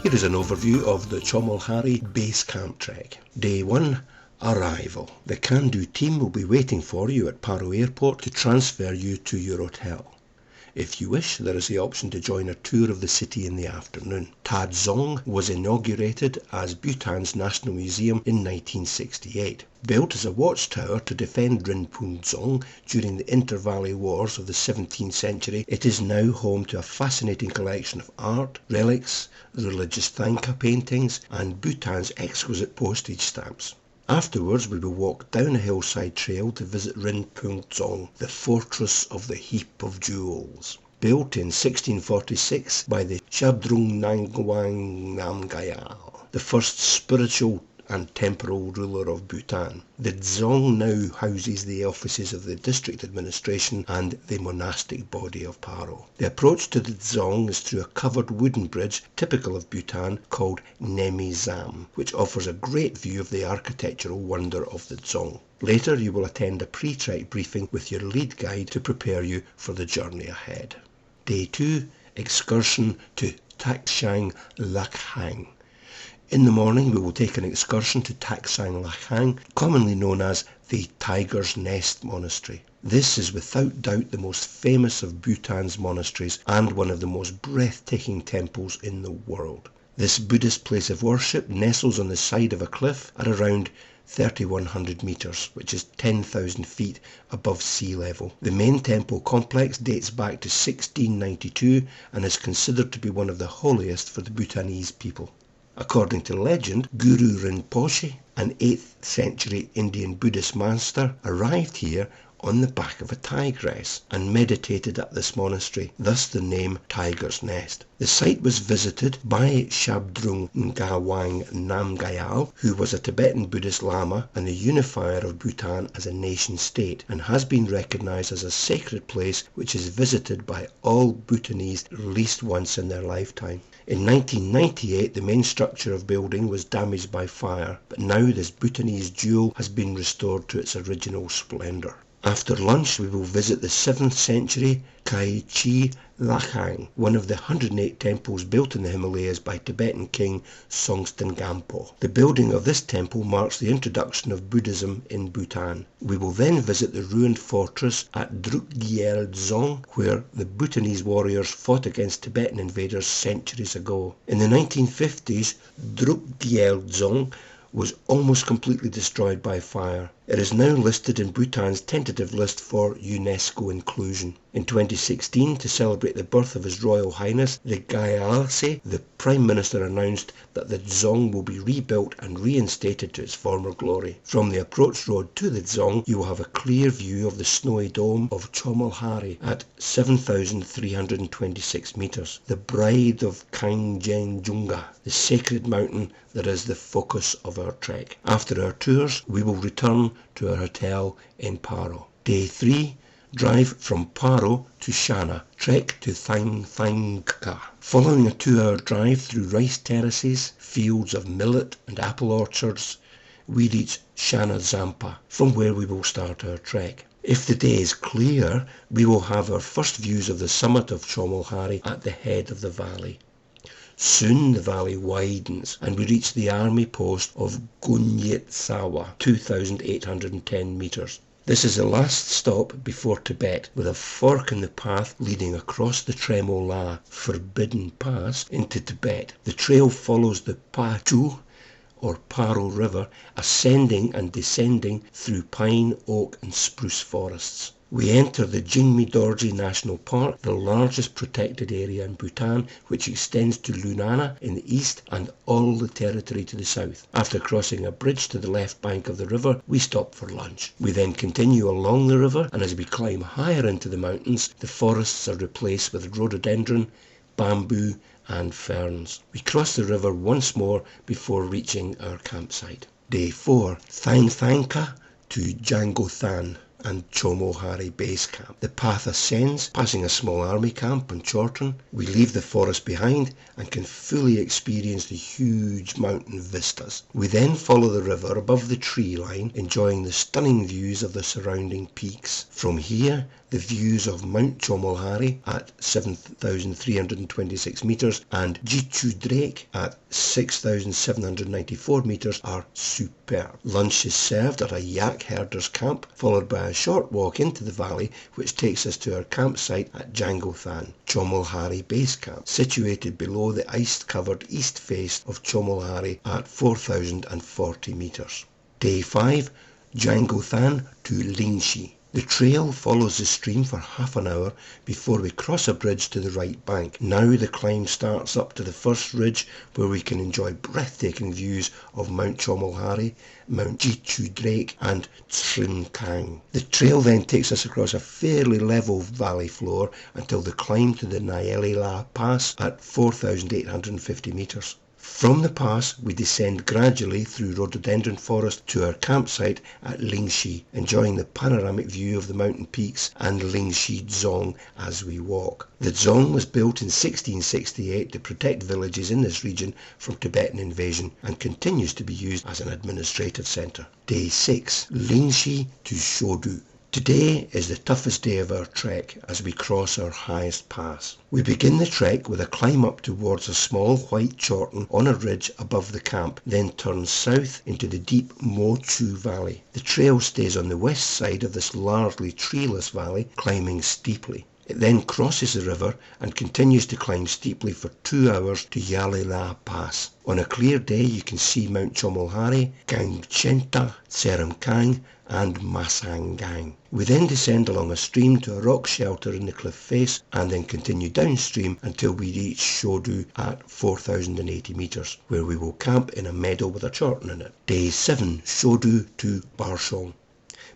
Here is an overview of the Chomolhari Base Camp Trek. Day 1. Arrival. The Kandoo team will be waiting for you at Paro Airport to transfer you to your hotel. If you wish, there is the option to join a tour of the city in the afternoon. Ta Dzong was inaugurated as Bhutan's National Museum in 1968. Built as a watchtower to defend Rinpoche Dzong during the Inter-Valley Wars of the 17th century, it is now home to a fascinating collection of art, relics, religious thangka paintings, and Bhutan's exquisite postage stamps. Afterwards, we will walk down a hillside trail to visit Rinpoche Dzong, the fortress of the heap of jewels. Built in 1646 by the Shabdrung Ngawang Namgyal, the first spiritual and temporal ruler of Bhutan. The Dzong now houses the offices of the district administration and the monastic body of Paro. The approach to the Dzong is through a covered wooden bridge typical of Bhutan called Nemi Zam, which offers a great view of the architectural wonder of the Dzong. Later you will attend a pre-trek briefing with your lead guide to prepare you for the journey ahead. Day 2. Excursion to Taksang Lakhang. In the morning we will take an excursion to Taksang Lakhang, commonly known as the Tiger's Nest Monastery. This is without doubt the most famous of Bhutan's monasteries and one of the most breathtaking temples in the world. This Buddhist place of worship nestles on the side of a cliff at around 3,100 metres, which is 10,000 feet above sea level. The main temple complex dates back to 1692 and is considered to be one of the holiest for the Bhutanese people. According to legend, Guru Rinpoche, an 8th century Indian Buddhist master, arrived here on the back of a tigress and meditated at this monastery, thus the name Tiger's Nest. The site was visited by Shabdrung Ngawang Namgyal, who was a Tibetan Buddhist Lama and the unifier of Bhutan as a nation-state, and has been recognized as a sacred place which is visited by all Bhutanese at least once in their lifetime. In 1998, the main structure of building was damaged by fire, but now this Bhutanese jewel has been restored to its original splendour. After lunch, we will visit the 7th century Kaichi Lakhang, one of the 108 temples built in the Himalayas by Tibetan King Songtsen Gampo. The building of this temple marks the introduction of Buddhism in Bhutan. We will then visit the ruined fortress at Drukgyel Dzong, where the Bhutanese warriors fought against Tibetan invaders centuries ago. In the 1950s, Drukgyel Dzong was almost completely destroyed by fire. It is now listed in Bhutan's tentative list for UNESCO inclusion. In 2016, to celebrate the birth of His Royal Highness the Gyaltse, the Prime Minister announced that the Dzong will be rebuilt and reinstated to its former glory. From the approach road to the Dzong, you will have a clear view of the snowy dome of Chomolhari at 7,326 metres, the bride of Kangchenjunga, the sacred mountain that is the focus of our trek. After our tours, we will return to our hotel in Paro. Day 3. Drive from Paro to Shana. Trek to Thangka. Following a 2-hour drive through rice terraces, fields of millet and apple orchards, we reach Shana Zampa, from where we will start our trek. If the day is clear, we will have our first views of the summit of Chomolhari at the head of the valley. Soon the valley widens and we reach the army post of Gunyetsawa, 2,810 metres. This is the last stop before Tibet, with a fork in the path leading across the Tremola Forbidden Pass into Tibet. The trail follows the Pachu or Paro River, ascending and descending through pine, oak and spruce forests. We enter the Jingmi Dorji National Park, the largest protected area in Bhutan, which extends to Lunana in the east and all the territory to the south. After crossing a bridge to the left bank of the river, we stop for lunch. We then continue along the river, and as we climb higher into the mountains, the forests are replaced with rhododendron, bamboo and ferns. We cross the river once more before reaching our campsite. Day 4. Thangka to Jangothan. and Chomolhari Base Camp. The path ascends, passing a small army camp on Chorton. We leave the forest behind and can fully experience the huge mountain vistas. We then follow the river above the tree line, enjoying the stunning views of the surrounding peaks. From here, the views of Mount Chomolhari at 7,326 metres and Jichu Drake at 6,794 metres are superb. Lunch is served at a yak herder's camp, followed by a short walk into the valley, which takes us to our campsite at Jangothan, Chomolhari Base Camp, situated below the ice-covered east face of Chomolhari at 4,040 metres. Day 5, Jangothan to Lingxi. The trail follows the stream for half an hour before we cross a bridge to the right bank. Now the climb starts up to the first ridge, where we can enjoy breathtaking views of Mount Chomolhari, Mount Jichu Drake and Trim Kang. The trail then takes us across a fairly level valley floor until the climb to the Nyeli La Pass at 4,850 metres. From the pass, we descend gradually through rhododendron forest to our campsite at Lingxi, enjoying the panoramic view of the mountain peaks and Lingxi Dzong as we walk. The Dzong was built in 1668 to protect villages in this region from Tibetan invasion and continues to be used as an administrative centre. Day 6, Lingxi to Shodu. Today is the toughest day of our trek as we cross our highest pass. We begin the trek with a climb up towards a small white chorten on a ridge above the camp, then turn south into the deep Mochu Valley. The trail stays on the west side of this largely treeless valley, climbing steeply. It then crosses the river and continues to climb steeply for 2 hours to Yalila Pass. On a clear day you can see Mount Chomolhari, Gangchenta, Seram Kang and Masangang. We then descend along a stream to a rock shelter in the cliff face and then continue downstream until we reach Shodu at 4,080 metres, where we will camp in a meadow with a chorten in it. Day 7, Shodu to Barshong.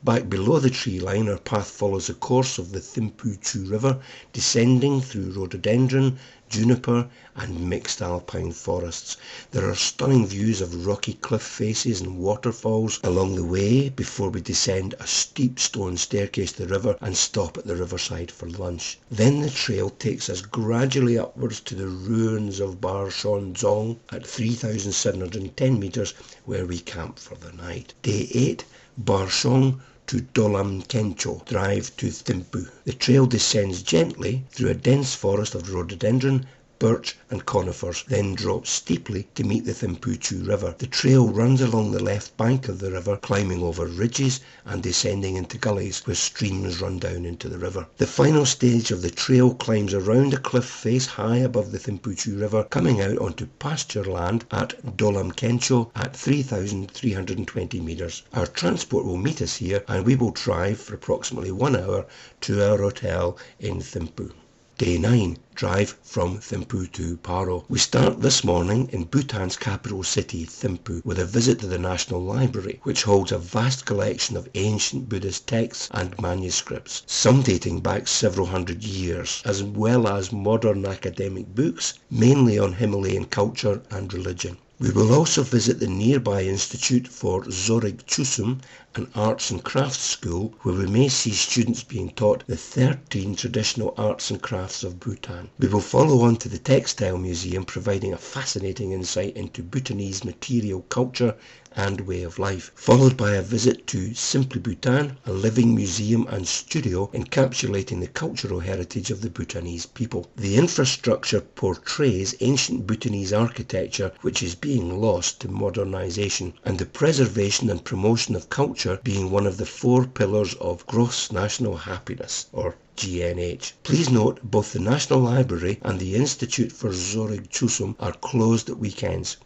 Back below the tree line, our path follows the course of the Thimpuchu River, descending through rhododendron, juniper and mixed alpine forests. There are stunning views of rocky cliff faces and waterfalls along the way before we descend a steep stone staircase to the river and stop at the riverside for lunch. Then the trail takes us gradually upwards to the ruins of Barshon Dzong at 3,710 metres, where we camp for the night. Day 8, Barshong to Dolam Kencho, drive to Thimpu. The trail descends gently through a dense forest of rhododendron, birch and conifers, then drops steeply to meet the Thimpuchu River. The trail runs along the left bank of the river, climbing over ridges and descending into gullies where streams run down into the river. The final stage of the trail climbs around a cliff face high above the Thimpuchu River, coming out onto pasture land at Dolam Kencho at 3,320 metres. Our transport will meet us here and we will drive for approximately 1 hour to our hotel in Thimpu. Day 9, drive from Thimpu to Paro. We start this morning in Bhutan's capital city, Thimphu, with a visit to the National Library, which holds a vast collection of ancient Buddhist texts and manuscripts, some dating back several hundred years, as well as modern academic books, mainly on Himalayan culture and religion. We will also visit the nearby Institute for Zorig Chusum, an arts and crafts school, where we may see students being taught the 13 traditional arts and crafts of Bhutan. We will follow on to the Textile Museum, providing a fascinating insight into Bhutanese material culture and way of life, followed by a visit to Simply Bhutan, a living museum and studio encapsulating the cultural heritage of the Bhutanese people. The infrastructure portrays ancient Bhutanese architecture which is being lost to modernization, and the preservation and promotion of culture being one of the 4 pillars of gross national happiness, or GNH. Please note, both the National Library and the Institute for Zorig Chusum are closed at weekends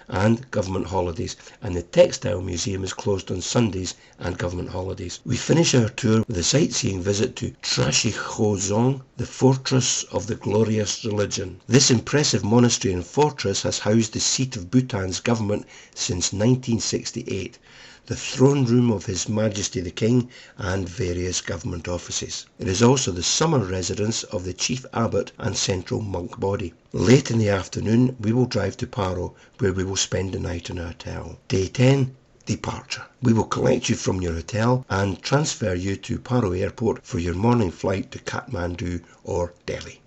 and government holidays, and the Textile Museum is closed on Sundays and government holidays. We finish our tour with a sightseeing visit to Trashikhozong, the fortress of the glorious religion. This impressive monastery and fortress has housed the seat of Bhutan's government since 1968, the throne room of His Majesty the King and various government offices. It is also the summer residence of the chief abbot and central monk body. Late in the afternoon we will drive to Paro, where we will spend the night in a hotel. Day 10, departure. We will collect you from your hotel and transfer you to Paro Airport for your morning flight to Kathmandu or Delhi.